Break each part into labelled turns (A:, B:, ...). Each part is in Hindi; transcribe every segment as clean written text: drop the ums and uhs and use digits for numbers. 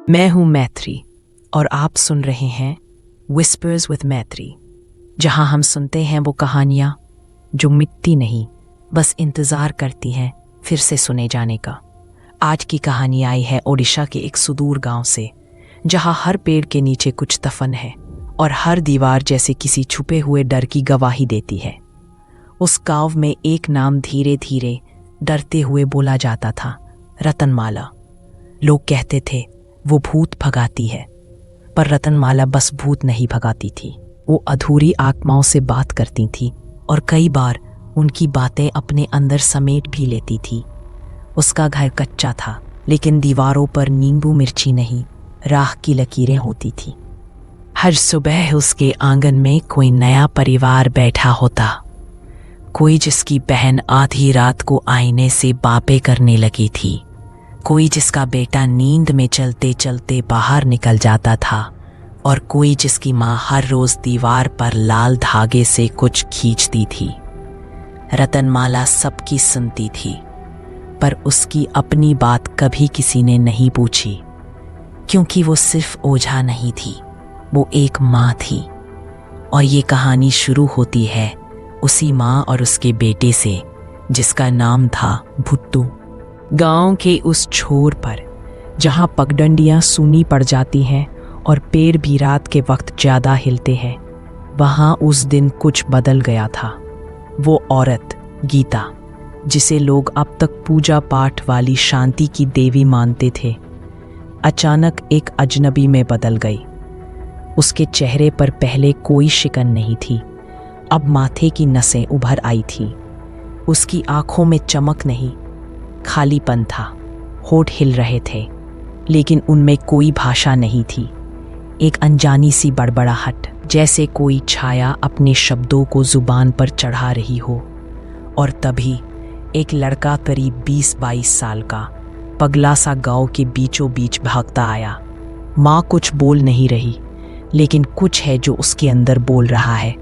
A: मैं हूं मैत्री और आप सुन रहे हैं विस्पर्स विद मैत्री, जहां हम सुनते हैं वो कहानियां जो मिटती नहीं, बस इंतजार करती हैं फिर से सुने जाने का। आज की कहानी आई है ओडिशा के एक सुदूर गांव से, जहां हर पेड़ के नीचे कुछ दफन है और हर दीवार जैसे किसी छुपे हुए डर की गवाही देती है। उस गांव में एक नाम धीरे धीरे डरते हुए बोला जाता था, रतनमाला। लोग कहते थे वो भूत भगाती है, पर रतनमाला बस भूत नहीं भगाती थी, वो अधूरी आत्माओं से बात करती थी और कई बार उनकी बातें अपने अंदर समेट भी लेती थी। उसका घर कच्चा था, लेकिन दीवारों पर नींबू मिर्ची नहीं, राख की लकीरें होती थी। हर सुबह उसके आंगन में कोई नया परिवार बैठा होता, कोई जिसकी बहन आधी रात को आईने से बातें करने लगी थी, कोई जिसका बेटा नींद में चलते चलते बाहर निकल जाता था, और कोई जिसकी माँ हर रोज दीवार पर लाल धागे से कुछ खींचती थी। रतनमाला सबकी सुनती थी, पर उसकी अपनी बात कभी किसी ने नहीं पूछी, क्योंकि वो सिर्फ ओझा नहीं थी, वो एक माँ थी। और ये कहानी शुरू होती है उसी माँ और उसके बेटे से, जिसका नाम था भुट्टू। गांव के उस छोर पर, जहां पगडंडियां सूनी पड़ जाती हैं और पेड़ भी रात के वक्त ज्यादा हिलते हैं, वहां उस दिन कुछ बदल गया था। वो औरत गीता, जिसे लोग अब तक पूजा पाठ वाली शांति की देवी मानते थे, अचानक एक अजनबी में बदल गई। उसके चेहरे पर पहले कोई शिकन नहीं थी, अब माथे की नसें उभर आई थी। उसकी आंखों में चमक नहीं, खालीपन था। होठ हिल रहे थे, लेकिन उनमें कोई भाषा नहीं थी। एक अनजानी सी बड़बड़ाहट, जैसे कोई छाया अपने शब्दों को जुबान पर चढ़ा रही हो। और तभी एक लड़का करीब 20-22 साल का, पगला सा गांव के बीचों बीच भागता आया। माँ कुछ बोल नहीं रही, लेकिन कुछ है जो उसके अंदर बोल रहा है।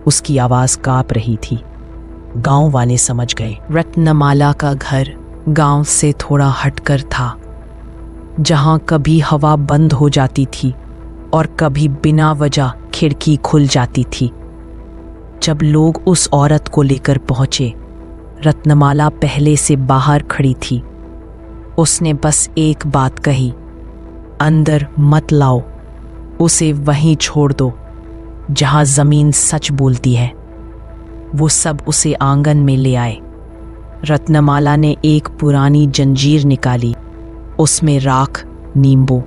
A: उसकी आवाज कांप रही थी। गांव वाले समझ गए। रत्नमाला का घर गांव से थोड़ा हटकर था, जहां कभी हवा बंद हो जाती थी और कभी बिना वजह खिड़की खुल जाती थी। जब लोग उस औरत को लेकर पहुंचे, रत्नमाला पहले से बाहर खड़ी थी। उसने बस एक बात कही, अंदर मत लाओ, उसे वहीं छोड़ दो जहां जमीन सच बोलती है। वो सब उसे आंगन में ले आए। रत्नमाला ने एक पुरानी जंजीर निकाली, उसमें राख, नींबू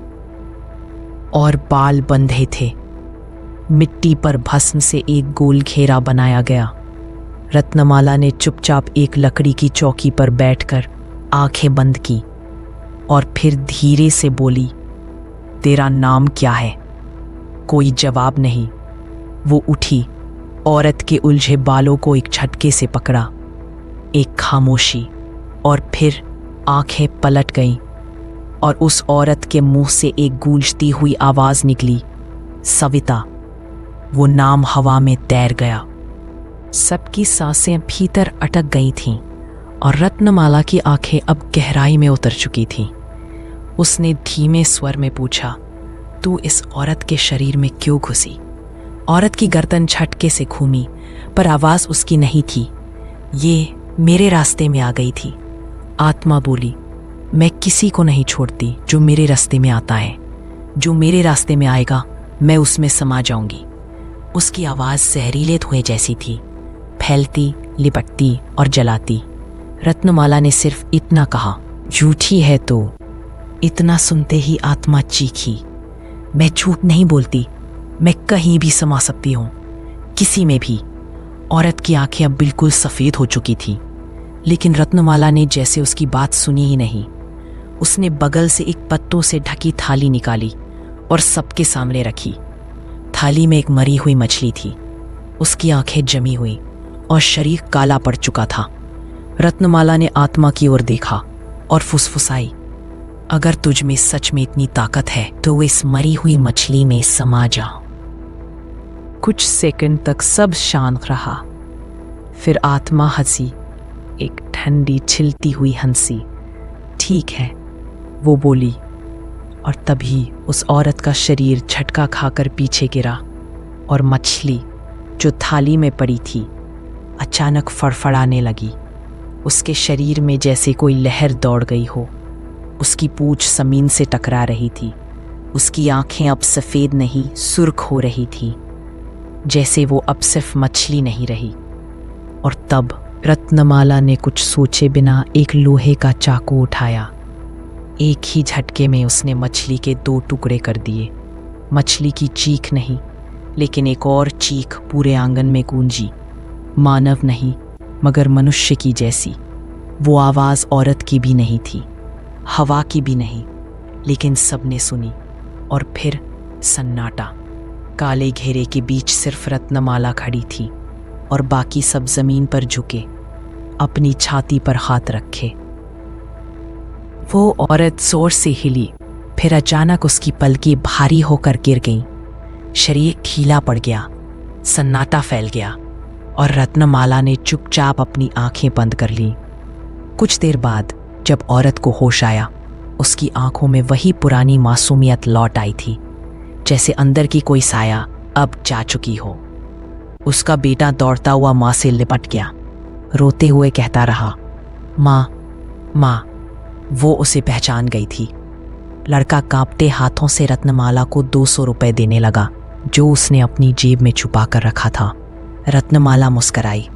A: और बाल बंधे थे। मिट्टी पर भस्म से एक गोल घेरा बनाया गया। रत्नमाला ने चुपचाप एक लकड़ी की चौकी पर बैठकर आंखें बंद की और फिर धीरे से बोली, तेरा नाम क्या है? कोई जवाब नहीं। वो उठी, औरत के उलझे बालों को एक झटके से पकड़ा। एक खामोशी, और फिर आंखें पलट गईं और उस औरत के मुंह से एक गूंजती हुई आवाज निकली, सविता। वो नाम हवा में तैर गया। सबकी सांसें भीतर अटक गई थीं और रत्नमाला की आंखें अब गहराई में उतर चुकी थीं। उसने धीमे स्वर में पूछा, तू इस औरत के शरीर में क्यों घुसी? औरत की गर्दन झटके से घूमी, पर आवाज उसकी नहीं थी। ये मेरे रास्ते में आ गई थी। आत्मा बोली, मैं किसी को नहीं छोड़ती जो मेरे रास्ते में आता है। जो मेरे रास्ते में आएगा, मैं उसमें समा जाऊंगी। उसकी आवाज जहरीले धुएं जैसी थी, फैलती, लिपटती और जलाती। रत्नमाला ने सिर्फ इतना कहा, झूठी है तो। इतना सुनते ही आत्मा चीखी, मैं झूठ नहीं बोलती, मैं कहीं भी समा सकती हूँ, किसी में भी। औरत की आंखें अब बिल्कुल सफेद हो चुकी थी, लेकिन रत्नमाला ने जैसे उसकी बात सुनी ही नहीं। उसने बगल से एक पत्तों से ढकी थाली निकाली और सबके सामने रखी। थाली में एक मरी हुई मछली थी। उसकी आंखें जमी हुई और शरीर काला पड़ चुका था। रत्नमाला ने आत्मा की ओर देखा और फुसफुसाई, अगर तुझ में सच में इतनी ताकत है तो इस मरी हुई मछली में समा जा। कुछ सेकंड तक सब शांत रहा। फिर आत्मा हंसी, एक ठंडी छिलती हुई हंसी। ठीक है, वो बोली, और तभी उस औरत का शरीर झटका खाकर पीछे गिरा और मछली जो थाली में पड़ी थी अचानक फड़फड़ाने लगी। उसके शरीर में जैसे कोई लहर दौड़ गई हो। उसकी पूंछ जमीन से टकरा रही थी। उसकी आंखें अब सफ़ेद नहीं सुर्ख हो रही थी, जैसे वो अब सिर्फ मछली नहीं रही। और तब रत्नमाला ने कुछ सोचे बिना एक लोहे का चाकू उठाया। एक ही झटके में उसने मछली के 2 टुकड़े कर दिए। मछली की चीख नहीं, लेकिन एक और चीख पूरे आंगन में गूंजी। मानव नहीं मगर मनुष्य की जैसी। वो आवाज़ औरत की भी नहीं थी, हवा की भी नहीं, लेकिन सबने सुनी। और फिर सन्नाटा। काले घेरे के बीच सिर्फ रत्नमाला खड़ी थी और बाकी सब जमीन पर झुके, अपनी छाती पर हाथ रखे। वो औरत जोर से हिली, फिर अचानक उसकी पलकें भारी होकर गिर गईं। शरीर ढीला पड़ गया, सन्नाटा फैल गया और रत्नमाला ने चुपचाप अपनी आंखें बंद कर लीं। कुछ देर बाद जब औरत को होश आया, उसकी आंखों में वही पुरानी मासूमियत लौट आई थी, जैसे अंदर की कोई साया अब जा चुकी हो। उसका बेटा दौड़ता हुआ माँ से लिपट गया, रोते हुए कहता रहा, माँ माँ। वो उसे पहचान गई थी। लड़का कांपते हाथों से रत्नमाला को 200 रुपए देने लगा, जो उसने अपनी जेब में छुपा कर रखा था। रत्नमाला मुस्कराई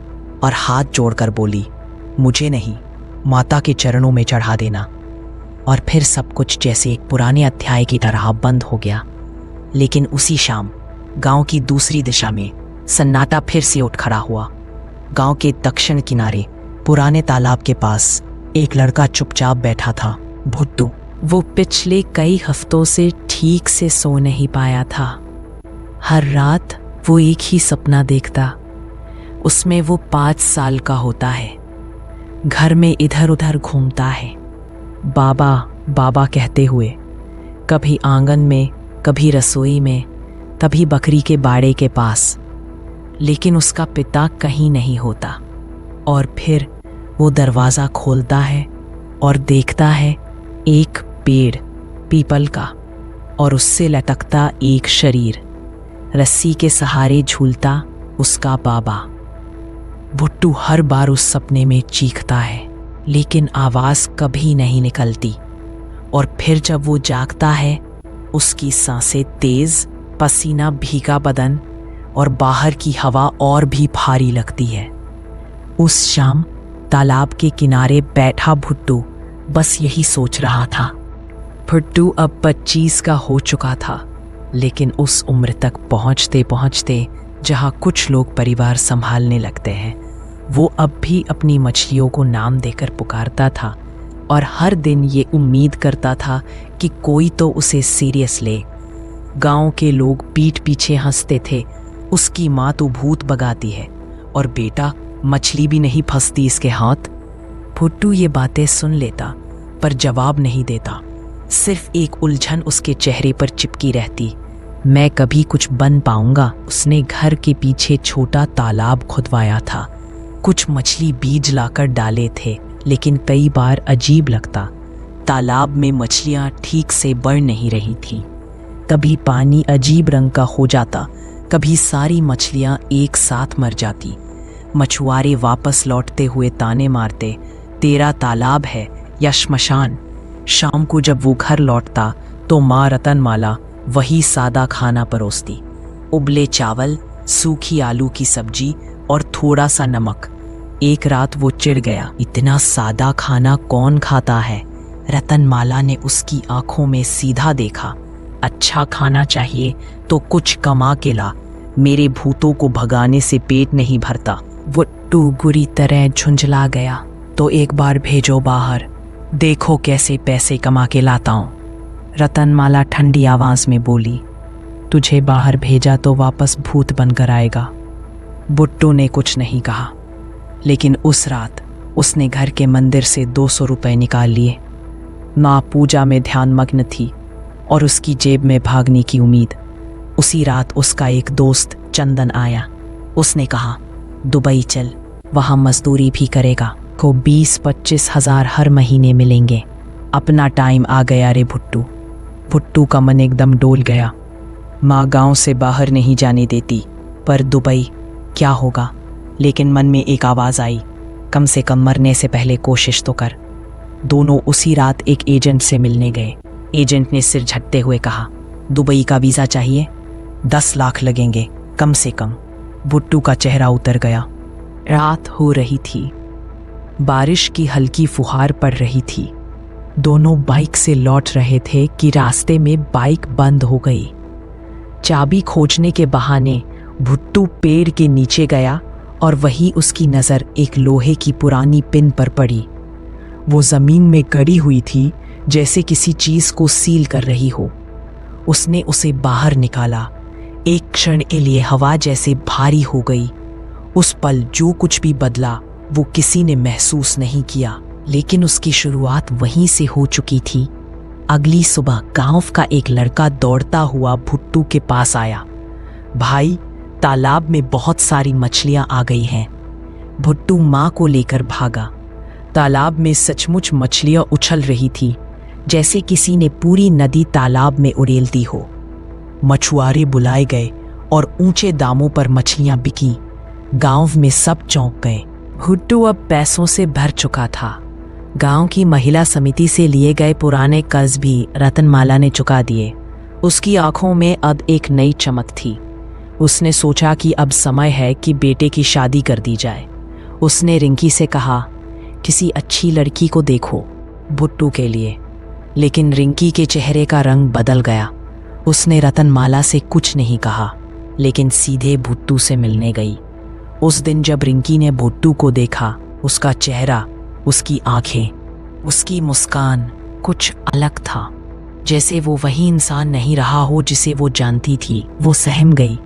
A: और हाथ जोड़कर बोली, मुझे नहीं, माता के चरणों में चढ़ा देना। और फिर सब कुछ जैसे एक पुराने अध्याय की तरह बंद हो गया। लेकिन उसी शाम गांव की दूसरी दिशा में सन्नाटा फिर से उठ खड़ा हुआ। गांव के दक्षिण किनारे पुराने तालाब के पास एक लड़का चुपचाप बैठा था, भुट्टू। वो पिछले कई हफ्तों से ठीक से सो नहीं पाया था। हर रात वो एक ही सपना देखता। उसमें वो 5 साल का होता है, घर में इधर उधर घूमता है, बाबा बाबा कहते हुए, कभी आंगन में, कभी रसोई में, कभी बकरी के बाड़े के पास। लेकिन उसका पिता कहीं नहीं होता। और फिर वो दरवाज़ा खोलता है और देखता है एक पेड़ पीपल का, और उससे लटकता एक शरीर, रस्सी के सहारे झूलता उसका बाबा। भुट्टू हर बार उस सपने में चीखता है, लेकिन आवाज़ कभी नहीं निकलती। और फिर जब वो जागता है, उसकी सांसें तेज, पसीना भीगा बदन और बाहर की हवा और भी भारी लगती है। उस शाम तालाब के किनारे बैठा भुट्टू बस यही सोच रहा था। भुट्टू अब 25 का हो चुका था, लेकिन उस उम्र तक पहुंचते पहुंचते जहां कुछ लोग परिवार संभालने लगते हैं, वो अब भी अपनी मछलियों को नाम देकर पुकारता था और हर दिन ये उम्मीद करता था कि कोई तो उसे सीरियस ले। गांव के लोग पीठ पीछे हंसते थे, उसकी माँ तो भूत भगाती है और बेटा मछली भी नहीं फंसती इसके हाथ। भुट्टू ये बातें सुन लेता पर जवाब नहीं देता। सिर्फ एक उलझन उसके चेहरे पर चिपकी रहती। मैं कभी कुछ बन पाऊंगा? उसने घर के पीछे छोटा तालाब खुदवाया था। कुछ मछली बीज लाकर डाले थे, लेकिन कई बार अजीब लगता। तालाब में मछलियां ठीक से बढ़ नहीं रही थीं। कभी पानी अजीब रंग का हो जाता, कभी सारी मछलियां एक साथ मर जाती। मछुआरे वापस लौटते हुए ताने मारते, तेरा तालाब है या श्मशान। शाम को जब वो घर लौटता तो माँ रतनमाला वही सादा खाना परोसती, उबले चावल, सूखी आलू की सब्जी और थोड़ा सा नमक। एक रात वो चिढ़ गया, इतना सादा खाना कौन खाता है? रतनमाला ने उसकी आंखों में सीधा देखा। अच्छा खाना चाहिए तो कुछ कमा के ला, मेरे भूतों को भगाने से पेट नहीं भरता। वो बुरी तरह झुंझला गया। तो एक बार भेजो बाहर, देखो कैसे पैसे कमा के लाता हूँ। रतनमाला ठंडी आवाज में बोली, तुझे बाहर भेजा तो वापस भूत बनकर आएगा। भुट्टू ने कुछ नहीं कहा, लेकिन उस रात उसने घर के मंदिर से 200 रुपए निकाल लिए। माँ पूजा में ध्यानमग्न थी और उसकी जेब में भागने की उम्मीद। उसी रात उसका एक दोस्त चंदन आया। उसने कहा, दुबई चल, वहाँ मजदूरी भी करेगा, को 20-25 हज़ार हर महीने मिलेंगे। अपना टाइम आ गया रे भुट्टू। भुट्टू का मन एकदम डोल गया। माँ गांव से बाहर नहीं जाने देती, पर दुबई क्या होगा। लेकिन मन में एक आवाज़ आई, कम से कम मरने से पहले कोशिश तो कर। दोनों उसी रात एक एजेंट से मिलने गए। एजेंट ने सिर झटते हुए कहा, दुबई का वीज़ा चाहिए, 10 लाख लगेंगे कम से कम। भुट्टू का चेहरा उतर गया। रात हो रही थी, बारिश की हल्की फुहार पड़ रही थी। दोनों बाइक से लौट रहे थे कि रास्ते में बाइक बंद हो गई। चाबी खोजने के बहाने भुट्टू पेड़ के नीचे गया और वहीं उसकी नज़र एक लोहे की पुरानी पिन पर पड़ी। वो ज़मीन में गड़ी हुई थी, जैसे किसी चीज़ को सील कर रही हो। उसने उसे बाहर निकाला। एक क्षण के लिए हवा जैसे भारी हो गई। उस पल जो कुछ भी बदला वो किसी ने महसूस नहीं किया, लेकिन उसकी शुरुआत वहीं से हो चुकी थी। अगली सुबह गांव का एक लड़का दौड़ता हुआ भुट्टू के पास आया। भाई, तालाब में बहुत सारी मछलियां आ गई हैं। भुट्टू माँ को लेकर भागा। तालाब में सचमुच मछलियां उछल रही थी, जैसे किसी ने पूरी नदी तालाब में उड़ेल दी हो। मछुआरे बुलाए गए और ऊंचे दामों पर मछलियां बिकी। गांव में सब चौंक गए। भुट्टू अब पैसों से भर चुका था। गांव की महिला समिति से लिए गए पुराने कर्ज भी रतनमाला ने चुका दिए। उसकी आंखों में अब एक नई चमक थी। उसने सोचा कि अब समय है कि बेटे की शादी कर दी जाए। उसने रिंकी से कहा, किसी अच्छी लड़की को देखो भुट्टू के लिए। लेकिन रिंकी के चेहरे का रंग बदल गया। उसने रतनमाला से कुछ नहीं कहा, लेकिन सीधे भुट्टू से मिलने गई। उस दिन जब रिंकी ने भुट्टू को देखा, उसका चेहरा, उसकी आंखें, उसकी मुस्कान कुछ अलग था। जैसे वो वही इंसान नहीं रहा हो जिसे वो जानती थी। वो सहम गई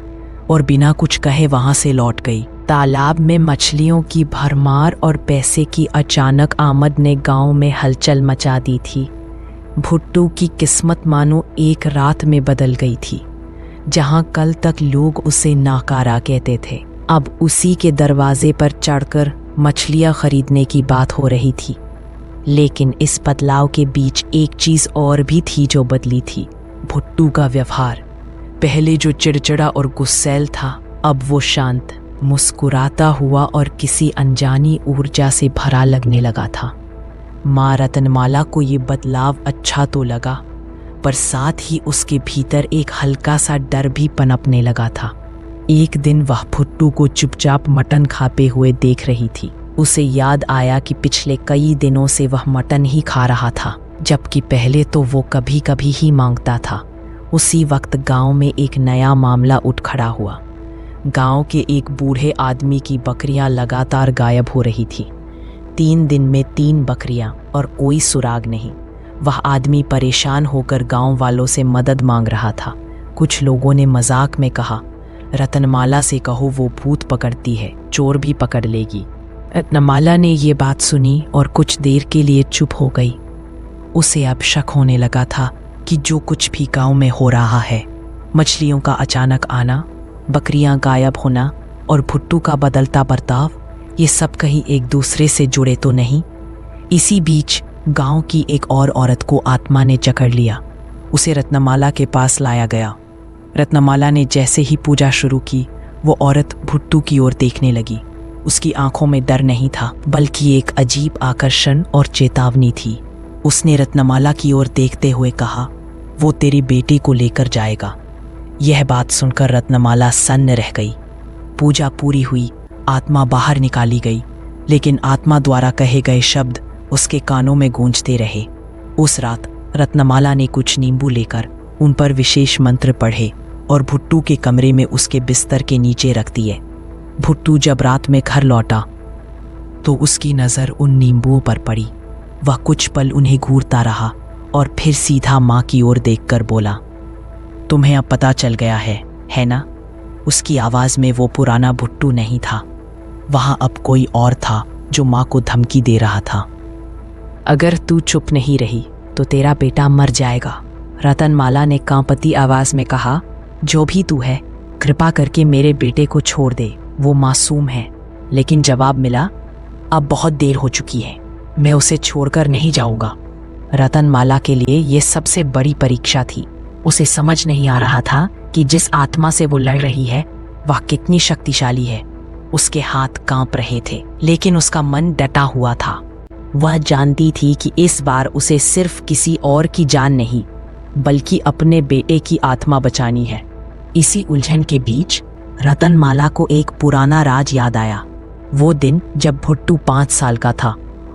A: और बिना कुछ कहे वहां से लौट गई। तालाब में मछलियों की भरमार और पैसे की अचानक आमद ने गांव में हलचल मचा दी थी। भुट्टू की किस्मत मानो एक रात में बदल गई थी। जहां कल तक लोग उसे नाकारा कहते थे, अब उसी के दरवाजे पर चढ़कर मछलियां खरीदने की बात हो रही थी। लेकिन इस बदलाव के बीच एक चीज और भी थी जो बदली थी, भुट्टू का व्यवहार। पहले जो चिड़चिड़ा और गुस्सैल था, अब वो शांत, मुस्कुराता हुआ और किसी अनजानी ऊर्जा से भरा लगने लगा था। माँ रतनमाला को ये बदलाव अच्छा तो लगा, पर साथ ही उसके भीतर एक हल्का सा डर भी पनपने लगा था। एक दिन वह भुट्टू को चुपचाप मटन खाते हुए देख रही थी। उसे याद आया कि पिछले कई दिनों से वह मटन ही खा रहा था, जबकि पहले तो वो कभी कभी ही मांगता था। उसी वक्त गांव में एक नया मामला उठ खड़ा हुआ। गांव के एक बूढ़े आदमी की बकरियां लगातार गायब हो रही थी। 3 दिन में 3 बकरियां और कोई सुराग नहीं। वह आदमी परेशान होकर गांव वालों से मदद मांग रहा था। कुछ लोगों ने मजाक में कहा, रतनमाला से कहो वो भूत पकड़ती है, चोर भी पकड़ लेगी। रत्नमाला ने ये बात सुनी और कुछ देर के लिए चुप हो गई। उसे अब शक होने लगा था कि जो कुछ भी गांव में हो रहा है, मछलियों का अचानक आना, बकरियां गायब होना और भुट्टू का बदलता बर्ताव, ये सब कहीं एक दूसरे से जुड़े तो नहीं। इसी बीच गांव की एक और औरत को आत्मा ने जकड़ लिया। उसे रत्नमाला के पास लाया गया। रत्नमाला ने जैसे ही पूजा शुरू की, वो औरत भुट्टू की ओर देखने लगी। उसकी आंखों में डर नहीं था, बल्कि एक अजीब आकर्षण और चेतावनी थी। उसने रत्नमाला की ओर देखते हुए कहा, वो तेरी बेटी को लेकर जाएगा। यह बात सुनकर रत्नमाला सन्न रह गई। पूजा पूरी हुई, आत्मा बाहर निकाली गई, लेकिन आत्मा द्वारा कहे गए शब्द उसके कानों में गूंजते रहे। उस रात रत्नमाला ने कुछ नींबू लेकर उन पर विशेष मंत्र पढ़े और भुट्टू के कमरे में उसके बिस्तर के नीचे रख दिए। भुट्टू जब रात में घर लौटा तो उसकी नज़र उन नींबुओं पर पड़ी। वह कुछ पल उन्हें घूरता रहा और फिर सीधा माँ की ओर देखकर बोला, तुम्हें अब पता चल गया है ना? उसकी आवाज़ में वो पुराना भुट्टू नहीं था। वहाँ अब कोई और था जो माँ को धमकी दे रहा था। अगर तू चुप नहीं रही तो तेरा बेटा मर जाएगा, रतनमाला ने कांपती आवाज़ में कहा। जो भी तू है, कृपा करके मेरे बेटे को छोड़ दे, वो मासूम है। लेकिन जवाब मिला, अब बहुत देर हो चुकी है, मैं उसे छोड़कर नहीं जाऊंगा। रतनमाला के लिए ये सबसे बड़ी परीक्षा थी। उसे समझ नहीं आ रहा था कि जिस आत्मा से वो लड़ रही है वह कितनी शक्तिशाली है। उसके हाथ कांप रहे थे, लेकिन उसका मन डटा हुआ था। वह जानती थी कि इस बार उसे सिर्फ किसी और की जान नहीं, बल्कि अपने बेटे की आत्मा बचानी है। इसी उलझन के बीच रतनमाला को एक पुराना राज याद आया। वो दिन जब भुट्टू 5 साल का था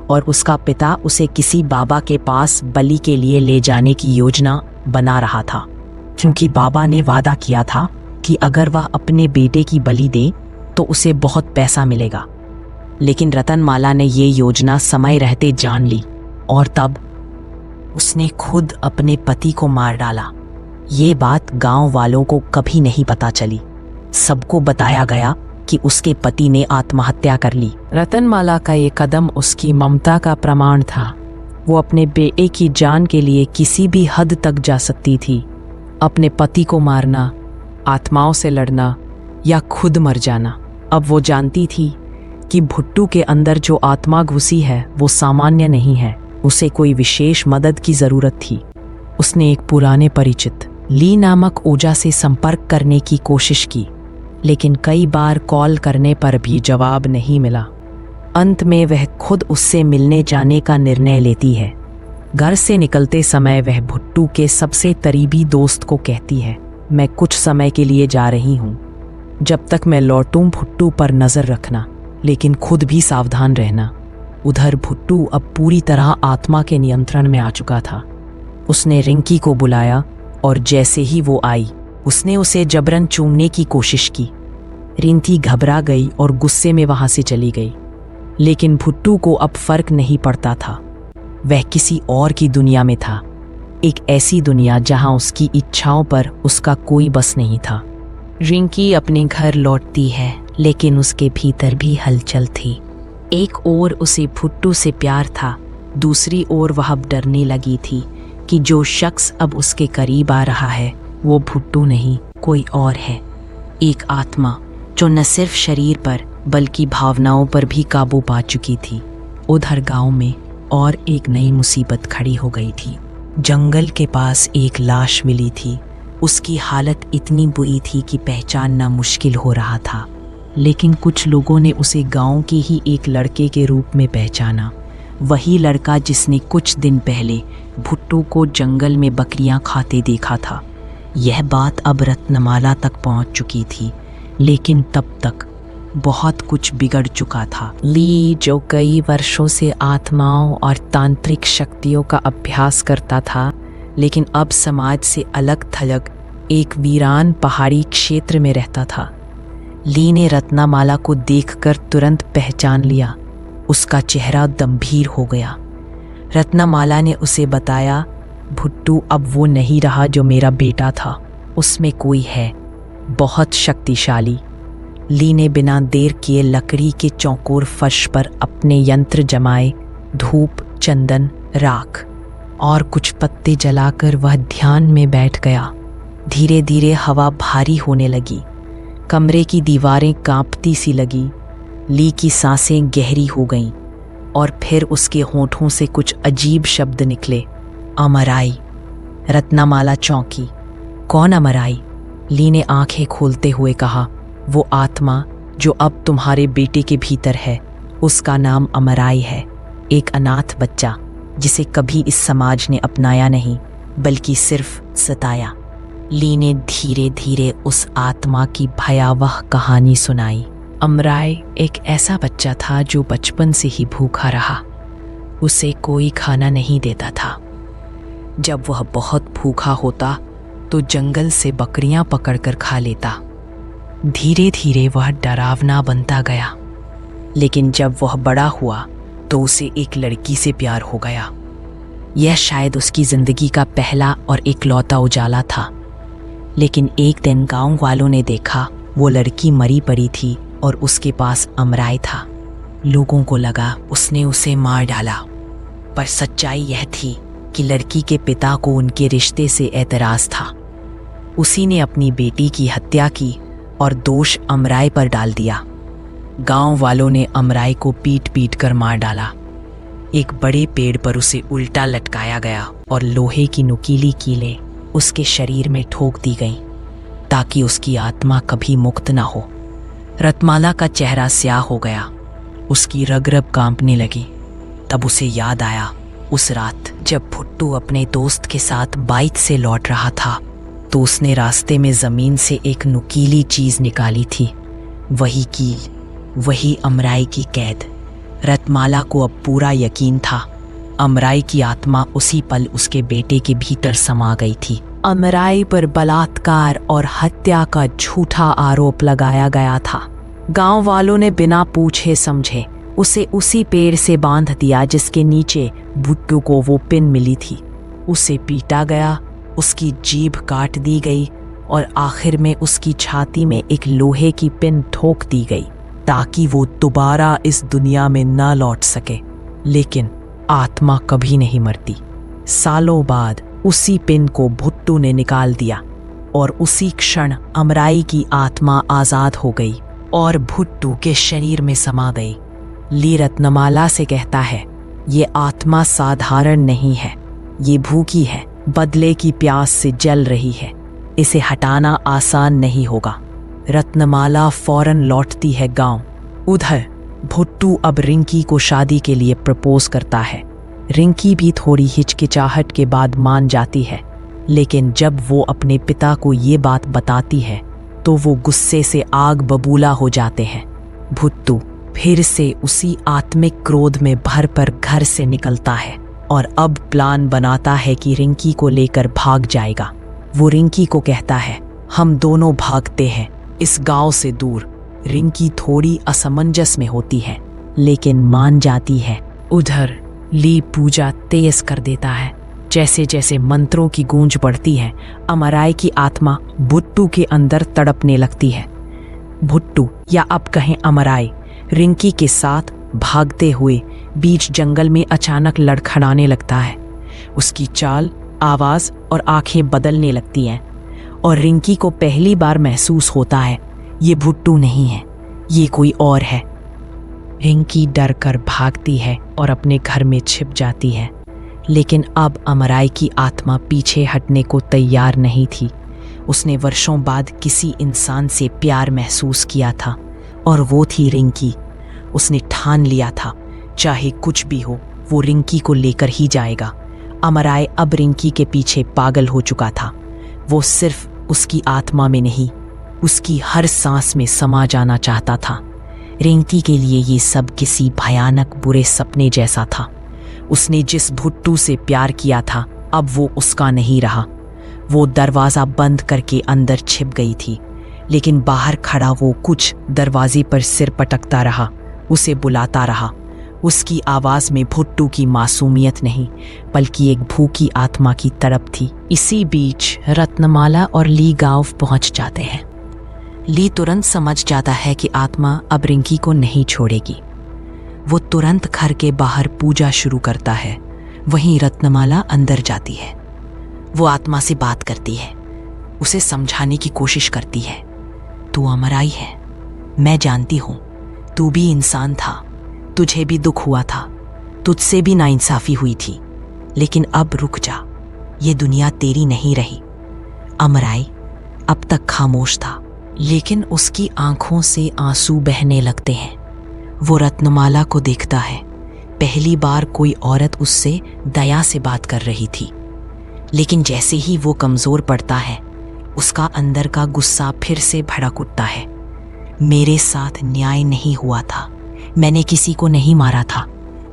A: और उसका पिता उसे किसी बाबा के पास बलि के लिए ले जाने की योजना बना रहा था, क्योंकि बाबा ने वादा किया था कि अगर वह अपने बेटे की बलि दे तो उसे बहुत पैसा मिलेगा। लेकिन रतनमाला ने ये योजना समय रहते जान ली और तब उसने खुद अपने पति को मार डाला। ये बात गांव वालों को कभी नहीं पता चली। सबको बताया गया कि उसके पति ने आत्महत्या कर ली। रतनमाला का ये कदम उसकी ममता का प्रमाण था। वो अपने बेटे की जान के लिए किसी भी हद तक जा सकती थी। अपने पति को मारना, आत्माओं से लड़ना या खुद मर जाना। अब वो जानती थी कि भुट्टू के अंदर जो आत्मा घुसी है वो सामान्य नहीं है। उसे कोई विशेष मदद की जरूरत थी। उसने एक पुराने परिचित ली नामक ओझा से संपर्क करने की कोशिश की, लेकिन कई बार कॉल करने पर भी जवाब नहीं मिला। अंत में वह खुद उससे मिलने जाने का निर्णय लेती है। घर से निकलते समय वह भुट्टू के सबसे करीबी दोस्त को कहती है, मैं कुछ समय के लिए जा रही हूँ। जब तक मैं लौटूं भुट्टू पर नजर रखना, लेकिन खुद भी सावधान रहना। उधर भुट्टू अब पूरी तरह आत्मा के नियंत्रण में आ चुका था। उसने रिंकी को बुलाया और जैसे ही वो आई उसने उसे जबरन चूमने की कोशिश की। रिंकी घबरा गई और गुस्से में वहां से चली गई। लेकिन भुट्टू को अब फर्क नहीं पड़ता था। वह किसी और की दुनिया में था, एक ऐसी दुनिया जहां उसकी इच्छाओं पर उसका कोई बस नहीं था। रिंकी अपने घर लौटती है, लेकिन उसके भीतर भी हलचल थी। एक ओर उसे भुट्टू से प्यार था, दूसरी ओर वह अब डरने लगी थी कि जो शख्स अब उसके करीब आ रहा है वो भुट्टू नहीं, कोई और है। एक आत्मा जो न सिर्फ शरीर पर बल्कि भावनाओं पर भी काबू पा चुकी थी। उधर गांव में और एक नई मुसीबत खड़ी हो गई थी। जंगल के पास एक लाश मिली थी। उसकी हालत इतनी बुरी थी कि पहचानना मुश्किल हो रहा था, लेकिन कुछ लोगों ने उसे गांव के ही एक लड़के के रूप में पहचाना। वही लड़का जिसने कुछ दिन पहले भुट्टू को जंगल में बकरियां खाते देखा था। यह बात अब रत्नमाला तक पहुंच चुकी थी, लेकिन तब तक बहुत कुछ बिगड़ चुका था। ली, जो कई वर्षों से आत्माओं और तांत्रिक शक्तियों का अभ्यास करता था, लेकिन अब समाज से अलग थलग एक वीरान पहाड़ी क्षेत्र में रहता था। ली ने रत्नमाला को देखकर तुरंत पहचान लिया। उसका चेहरा गंभीर हो गया। रत्नमाला ने उसे बताया, भुट्टू अब वो नहीं रहा जो मेरा बेटा था, उसमें कोई है, बहुत शक्तिशाली। ली ने बिना देर किए लकड़ी के चौकोर फर्श पर अपने यंत्र जमाए। धूप, चंदन, राख और कुछ पत्ते जलाकर वह ध्यान में बैठ गया। धीरे धीरे हवा भारी होने लगी। कमरे की दीवारें कांपती सी लगी। ली की सांसें गहरी हो गईं और फिर उसके होठों से कुछ अजीब शब्द निकले। अमराई। रत्नमाला चौंकी। कौन अमराई? ली ने आंखें खोलते हुए कहा, वो आत्मा जो अब तुम्हारे बेटे के भीतर है, उसका नाम अमराई है। एक अनाथ बच्चा जिसे कभी इस समाज ने अपनाया नहीं, बल्कि सिर्फ सताया। ली ने धीरे धीरे उस आत्मा की भयावह कहानी सुनाई। अमराई एक ऐसा बच्चा था जो बचपन से ही भूखा रहा। उसे कोई खाना नहीं देता था। जब वह बहुत भूखा होता तो जंगल से बकरियां पकड़कर खा लेता। धीरे धीरे वह डरावना बनता गया, लेकिन जब वह बड़ा हुआ तो उसे एक लड़की से प्यार हो गया। यह शायद उसकी जिंदगी का पहला और इकलौता उजाला था। लेकिन एक दिन गांव वालों ने देखा वो लड़की मरी पड़ी थी और उसके पास अमराई था। लोगों को लगा उसने उसे मार डाला, पर सच्चाई यह थी कि लड़की के पिता को उनके रिश्ते से एतराज था। उसी ने अपनी बेटी की हत्या की और दोष अमराई पर डाल दिया। गांव वालों ने अमराई को पीट पीट कर मार डाला। एक बड़े पेड़ पर उसे उल्टा लटकाया गया और लोहे की नुकीली कीलें उसके शरीर में ठोक दी गईं ताकि उसकी आत्मा कभी मुक्त ना हो। रत्नमाला का चेहरा स्याह हो गया, उसकी रग रग कांपने लगी। तब उसे याद आया उस रात जब भुट्टू अपने दोस्त के साथ बाइक से लौट रहा था तो उसने रास्ते में जमीन से एक नुकीली चीज निकाली थी। वही कील, वही अमराई की कैद। रत्नमाला को अब पूरा यकीन था अमराई की आत्मा उसी पल उसके बेटे के भीतर समा गई थी। अमराई पर बलात्कार और हत्या का झूठा आरोप लगाया गया था। गांव वालों ने बिना पूछे समझे उसे उसी पेड़ से बांध दिया जिसके नीचे भुट्टू को वो पिन मिली थी। उसे पीटा गया, उसकी जीभ काट दी गई और आखिर में उसकी छाती में एक लोहे की पिन ठोक दी गई ताकि वो दोबारा इस दुनिया में न लौट सके। लेकिन आत्मा कभी नहीं मरती। सालों बाद उसी पिन को भुट्टू ने निकाल दिया और उसी क्षण अमराई की आत्मा आजाद हो गई और भुट्टू के शरीर में समा गई। ली रत्नमाला से कहता है, ये आत्मा साधारण नहीं है, ये भूखी है, बदले की प्यास से जल रही है, इसे हटाना आसान नहीं होगा। रत्नमाला फौरन लौटती है गांव। उधर भुट्टू अब रिंकी को शादी के लिए प्रपोज करता है। रिंकी भी थोड़ी हिचकिचाहट के बाद मान जाती है, लेकिन जब वो अपने पिता को ये बात बताती है तो वो गुस्से से आग बबूला हो जाते हैं। भुट्टू फिर से उसी आत्मिक क्रोध में भर घर से निकलता है और अब प्लान बनाता है कि रिंकी को लेकर भाग जाएगा। वो रिंकी को कहता है, हम दोनों भागते हैं इस गांव से दूर। रिंकी थोड़ी असमंजस में होती है लेकिन मान जाती है। उधर ली पूजा तेज कर देता है। जैसे जैसे मंत्रों की गूंज बढ़ती है, अमराई की आत्मा भुट्टू के अंदर तड़पने लगती है। भुट्टू या अब कहें अमराई रिंकी के साथ भागते हुए बीच जंगल में अचानक लड़खड़ाने लगता है। उसकी चाल, आवाज और आंखें बदलने लगती हैं और रिंकी को पहली बार महसूस होता है ये भुट्टू नहीं है, ये कोई और है। रिंकी डर कर भागती है और अपने घर में छिप जाती है, लेकिन अब अमराई की आत्मा पीछे हटने को तैयार नहीं थी। उसने वर्षों बाद किसी इंसान से प्यार महसूस किया था और वो थी रिंकी। उसने ठान लिया था चाहे कुछ भी हो वो रिंकी को लेकर ही जाएगा। अमराई अब रिंकी के पीछे पागल हो चुका था। वो सिर्फ उसकी आत्मा में नहीं, उसकी हर सांस में समा जाना चाहता था। रिंकी के लिए ये सब किसी भयानक बुरे सपने जैसा था। उसने जिस भुट्टू से प्यार किया था अब वो उसका नहीं रहा। वो दरवाज़ा बंद करके अंदर छिप गई थी, लेकिन बाहर खड़ा वो कुछ दरवाजे पर सिर पटकता रहा, उसे बुलाता रहा। उसकी आवाज़ में भुट्टू की मासूमियत नहीं बल्कि एक भूखी आत्मा की तड़प थी। इसी बीच रत्नमाला और ली गांव पहुंच जाते हैं। ली तुरंत समझ जाता है कि आत्मा अब रिंकी को नहीं छोड़ेगी। वो तुरंत घर के बाहर पूजा शुरू करता है। वहीं रत्नमाला अंदर जाती है। वो आत्मा से बात करती है, उसे समझाने की कोशिश करती है। तू अमराई है, मैं जानती हूँ, तू भी इंसान था, तुझे भी दुख हुआ था, तुझसे भी नाइंसाफी हुई थी, लेकिन अब रुक जा, ये दुनिया तेरी नहीं रही। अमराई अब तक खामोश था, लेकिन उसकी आंखों से आंसू बहने लगते हैं। वो रत्नमाला को देखता है। पहली बार कोई औरत उससे दया से बात कर रही थी, लेकिन जैसे ही वो कमजोर पड़ता है उसका अंदर का गुस्सा फिर से भड़क उठता है। मेरे साथ न्याय नहीं हुआ था, मैंने किसी को नहीं मारा था,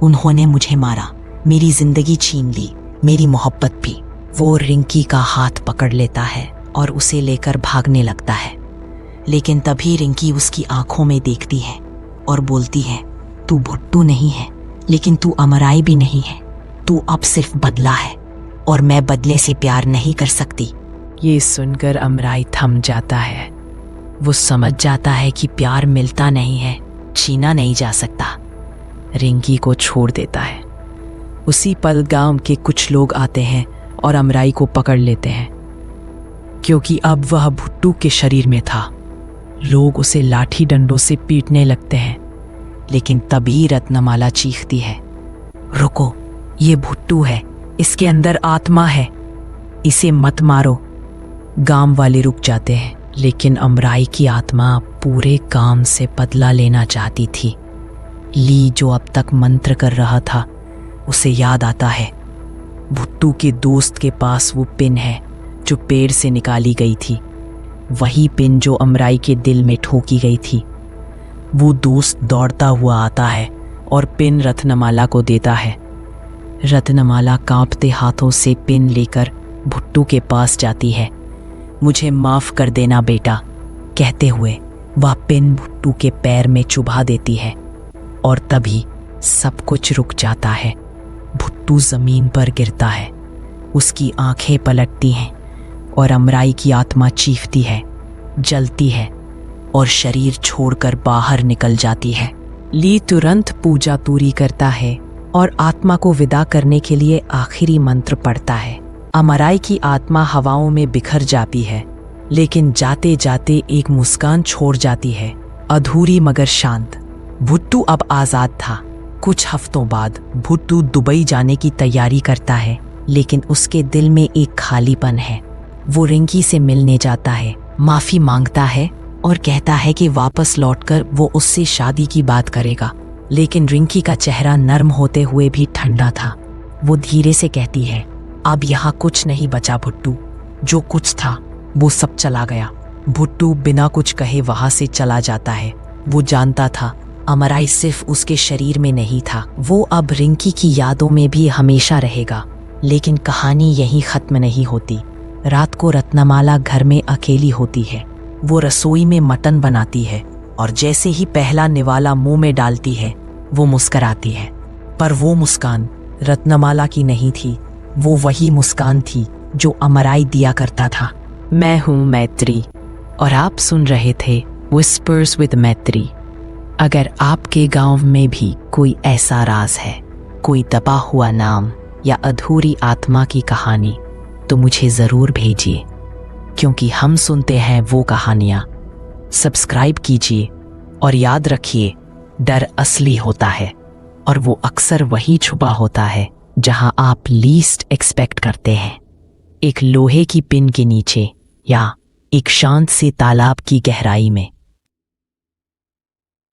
A: उन्होंने मुझे मारा, मेरी जिंदगी छीन ली, मेरी मोहब्बत भी। वो रिंकी का हाथ पकड़ लेता है और उसे लेकर भागने लगता है, लेकिन तभी रिंकी उसकी आंखों में देखती है और बोलती है, तू भुट्टू नहीं है, लेकिन तू अमराई भी नहीं है, तू अब सिर्फ बदला है और मैं बदले से प्यार नहीं कर सकती। ये सुनकर अमराई थम जाता है। वो समझ जाता है कि प्यार मिलता नहीं है, छीना नहीं जा सकता। रिंकी को छोड़ देता है। उसी पल गांव के कुछ लोग आते हैं और अमराई को पकड़ लेते हैं, क्योंकि अब वह भुट्टू के शरीर में था। लोग उसे लाठी डंडों से पीटने लगते हैं, लेकिन तभी रत्नमाला चीखती है, रुको, ये भुट्टू है, इसके अंदर आत्मा है, इसे मत मारो। गांव वाले रुक जाते हैं, लेकिन अमराई की आत्मा पूरे गांव से बदला लेना चाहती थी। ली जो अब तक मंत्र कर रहा था, उसे याद आता है भुट्टू के दोस्त के पास वो पिन है जो पेड़ से निकाली गई थी, वही पिन जो अमराई के दिल में ठोकी गई थी। वो दोस्त दौड़ता हुआ आता है और पिन रत्नमाला को देता है। रत्नमाला कांपते हाथों से पिन लेकर भुट्टू के पास जाती है। मुझे माफ कर देना बेटा, कहते हुए वह पिन भुट्टू के पैर में चुभा देती है और तभी सब कुछ रुक जाता है। भुट्टू जमीन पर गिरता है, उसकी आंखें पलटती हैं और अमराई की आत्मा चीखती है, जलती है और शरीर छोड़कर बाहर निकल जाती है। ली तुरंत पूजा पूरी करता है और आत्मा को विदा करने के लिए आखिरी मंत्र पढ़ता है। अमराई की आत्मा हवाओं में बिखर जाती है, लेकिन जाते जाते एक मुस्कान छोड़ जाती है, अधूरी मगर शांत। भुट्टू अब आजाद था। कुछ हफ्तों बाद भुट्टू दुबई जाने की तैयारी करता है, लेकिन उसके दिल में एक खालीपन है। वो रिंकी से मिलने जाता है, माफी मांगता है और कहता है कि वापस लौटकर वो उससे शादी की बात करेगा। लेकिन रिंकी का चेहरा नर्म होते हुए भी ठंडा था। वो धीरे से कहती है, अब यहाँ कुछ नहीं बचा भुट्टू, जो कुछ था वो सब चला गया। भुट्टू बिना कुछ कहे वहां से चला जाता है। वो जानता था अमराई सिर्फ उसके शरीर में नहीं था, वो अब रिंकी की यादों में भी हमेशा रहेगा। लेकिन कहानी यहीं खत्म नहीं होती। रात को रत्नमाला घर में अकेली होती है। वो रसोई में मटन बनाती है और जैसे ही पहला निवाला मुंह में डालती है, वो मुस्कराती है। पर वो मुस्कान रत्नमाला की नहीं थी, वो वही मुस्कान थी जो अमराई दिया करता था। मैं हूँ मैत्री और आप सुन रहे थे विस्पर्स विद मैत्री। अगर आपके गांव में भी कोई ऐसा राज है, कोई दबा हुआ नाम या अधूरी आत्मा की कहानी, तो मुझे ज़रूर भेजिए, क्योंकि हम सुनते हैं वो कहानियाँ। सब्सक्राइब कीजिए और याद रखिए, डर असली होता है और वो अक्सर वही छुपा होता है जहां आप लीस्ट एक्सपेक्ट करते हैं। एक लोहे की पिन के नीचे या एक शांत से तालाब की गहराई में।